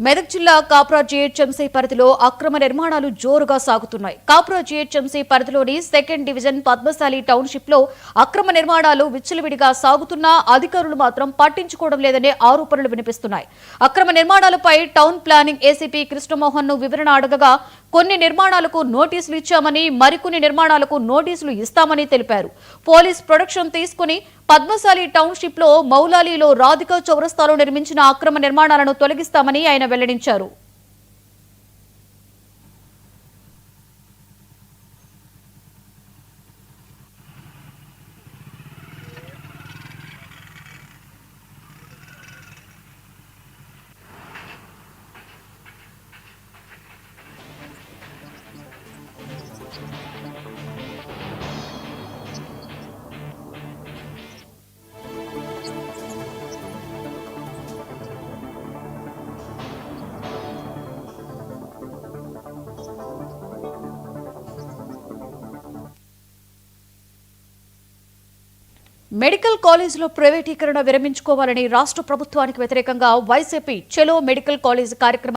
మెదక్ జిల్లా కాప్రా జీహెచ్ఎంసీ పరిధిలో అక్రమ నిర్మాణాలు జోరుగా సాగుతున్నాయి. కాప్రా జీహెచ్ఎంసీ పరిధిలోని సెకండ్ డివిజన్ పద్మశాలి టౌన్షిప్ లో అక్రమ నిర్మాణాలు విచ్చలవిడిగా సాగుతున్నా అధికారులు మాత్రం పట్టించుకోవడం లేదనే ఆరోపణలు వినిపిస్తున్నాయి. అక్రమ నిర్మాణాలపై టౌన్ ప్లానింగ్ ఏసీపీ కృష్ణమోహన్ ను వివరణ అడగగా కొన్ని నిర్మాణాలకు నోటీసులు ఇచ్చామని, మరికొన్ని నిర్మాణాలకు నోటీసులు ఇస్తామని తెలిపారు. పోలీస్ ప్రొటెక్షన్ తీసుకుని పద్మశాలి టౌన్షిప్ లో మౌలాలీలో రాధికా చౌరస్తాలో నిర్మించిన అక్రమ నిర్మాణాలను తొలగిస్తామని ఆయన వెల్లడించారు. మెడికల్ కాలేజీలో ప్రైవేటీకరణ విరమించుకోవాలని రాష్ట్ర ప్రభుత్వానికి వ్యతిరేకంగా వైసీపీ చలో మెడికల్ కాలేజ్ కార్యక్రమం